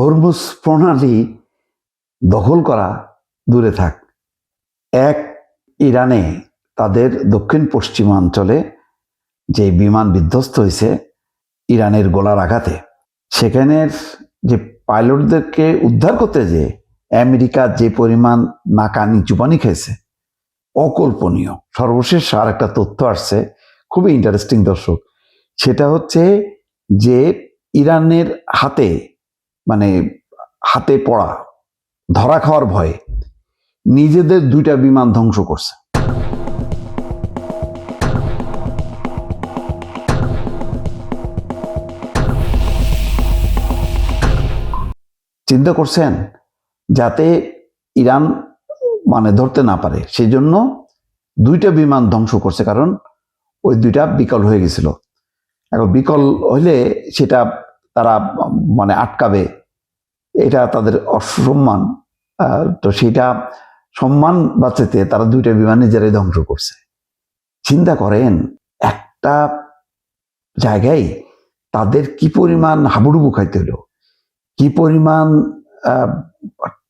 Hormuz প্রণালী দখল করা দূরে থাক, এক ইরানে তাদের দক্ষিণ পশ্চিমাঞ্চলে যে বিমান বিধ্বস্ত হয়েছে ইরানের গোলার আঘাতে, সেখানের যে পাইলটদেরকে উদ্ধার করতে যে আমেরিকা যে পরিমাণ নাকানি চুপানি খেয়েছে অকল্পনীয়। সর্বশেষ আর একটা তথ্য আসছে, খুবই ইন্টারেস্টিং দর্শক। সেটা হচ্ছে যে ইরানের হাতে পড়া, ধরা খাওয়ার ভয়ে নিজেদের 2টা বিমান ধ্বংস করছে। চিন্তা করছেন? যাতে ইরান ধরতে না পারে, সেই জন্য 2টা বিমান ধ্বংস করছে, কারণ ওই 2টা বিকল হয়ে গেছিল। এখন বিকল হইলে সেটা তারা আটকাবে, এটা তাদের অসম্মান। তো সেটা সম্মান বাঁচাতে তারা 2টা বিমান নিজেরাই ধ্বংস করছে। চিন্তা করেন, একটা জায়গায় তাদের কি পরিমাণ হাবুডুবু খাইতে হলো, কি পরিমাণ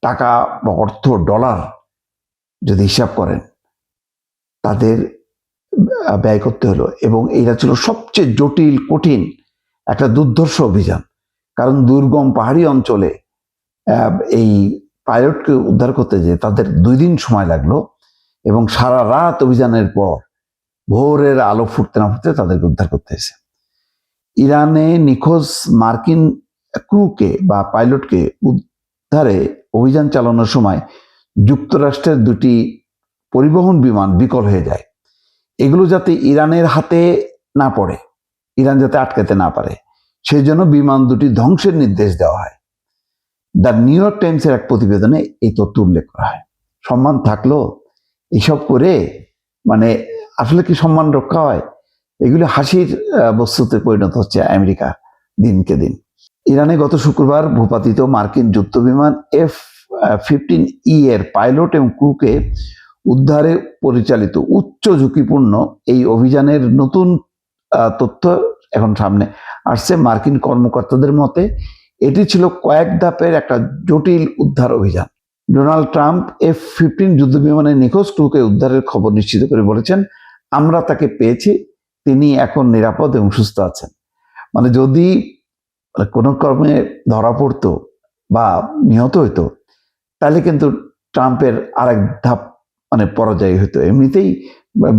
টাকা বা অর্থ, ডলার যদি হিসাব করেন, তাদের ব্যয় করতে হলো। এবং এটা ছিল সবচেয়ে জটিল, কঠিন একটা দুর্ধর্ষ অভিযান। কারণ দুর্গম পাহাড়ি অঞ্চলে এই পাইলটকে উদ্ধার করতে যে তাদের 2 দিন সময় লাগলো, এবং সারা রাত অভিযানের পর ভোরের আলো ফুটতে না ফুটতে তাদেরকে উদ্ধার করতে হয়েছে। ইরানে নিখোঁজ মার্কিন ক্রুকে বা পাইলটকে উদ্ধারে অভিযান চালানোর সময় যুক্তরাষ্ট্রের 2টি পরিবহন বিমান বিকল হয়ে যায়। এগুলো যাতে ইরানের হাতে না পড়ে, ইরান যাতে আটকাতে না পারে, সেই জন্য বিমান 2টি ধ্বংসের নির্দেশ দেওয়া হয়। দ্য নিউ ইয়র্ক টাইমসের এক প্রতিবেদনে এই তথ্য উল্লেখ করা হয়। সম্মান থাকলো এইসব করে, আসলে কি সম্মান রক্ষা হয়? এগুলো হাসির বস্তুতে পরিণত হচ্ছে আমেরিকা দিনকে দিন। ইরানে গত শুক্রবার ভূপাতিত মার্কিন যুদ্ধবিমান F-15E এর পাইলট এবং ক্রুকে উদ্ধারে পরিচালিত উচ্চ ঝুঁকিপূর্ণ এই অভিযানের নতুন তথ্য এখন সামনে আসছে। মার্কিন কর্মকর্তাদের মতে এটি ছিল কয়েক ধাপের একটা জটিল উদ্ধার অভিযান। ডোনাল্ড ট্রাম্প F-15 যুদ্ধবিমানের নিখোঁজ ক্রুকে উদ্ধারের খবর নিশ্চিত করে বলেছেন, আমরা তাকে পেয়েছি, তিনি এখন নিরাপদ এবং সুস্থ আছেন। যদি কোনো কর্মে ধরা পড়তো বা নিহত হইতো, তাহলে কিন্তু ট্রাম্পের আরেক ধাপ পরাজয় হইতো। এমনিতেই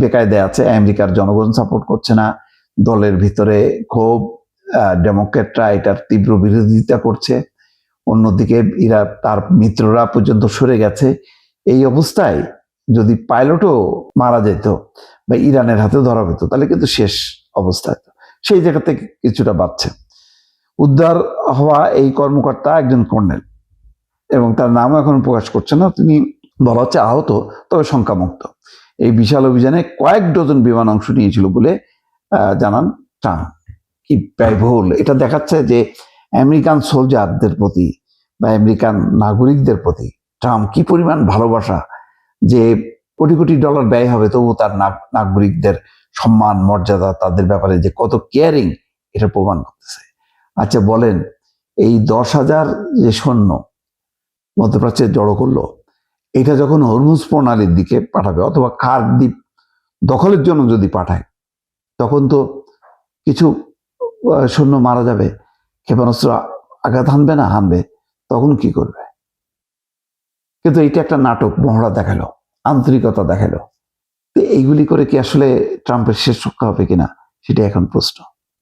বেকায়দায় আছে, আমেরিকার জনগণ সাপোর্ট করছে না, দলের ভিতরে ক্ষোভ, ডেমোক্রেটরা এটার তীব্র বিরোধিতা করছে, অন্যদিকে তার মিত্ররা পর্যন্ত সরে গেছে। এই অবস্থায় যদি পাইলটও মারা যেত বা ইরানের হাতে ধরা পেত, তাহলে কিন্তু শেষ অবস্থায়। সেই জায়গা থেকে কিছুটা বাঁচছে। উদ্ধার হওয়া এই কর্মকর্তা একজন কর্নেল, এবং তার নামও এখন প্রকাশ করছে না। তিনি বলা হচ্ছে আহত, তবে সংখ্যামুক্ত। এই বিশাল অভিযানে কয়েক ডজন বিমান অংশ নিয়েছিল বলে জানান ট্রাম্প। কি ব্যয়বহুল! এটা দেখাচ্ছে যে আমেরিকান সোলজারদের প্রতি বা আমেরিকান নাগরিকদের প্রতি ট্রাম্প কি পরিমাণ ভালোবাসা, যে কোটি কোটি ডলার ব্যয় হবে তবু তার নাগরিকদের সম্মান, মর্যাদা, তাদের ব্যাপারে যে কত কেয়ারিং, এটা প্রমাণ করতেছে। আচ্ছা বলেন, এই 10,000 যে সৈন্য মধ্যপ্রাচ্যে জড়ো করলো, এটা যখন হরমুজ প্রণালীর দিকে পাঠাবে অথবা খার দ্বীপ দখলের জন্য যদি পাঠায়, তখন তো কিছু সৈন্য মারা যাবে, ক্ষেপণাস্ত্র আঘাত হানবে, তখন কি করবে? কিন্তু এটা একটা নাটক, মহড়া দেখালো, আন্তরিকতা দেখালো। তো এইগুলি করে কি আসলে ট্রাম্পের শেষ রক্ষা হবে কিনা, সেটা এখন প্রশ্ন।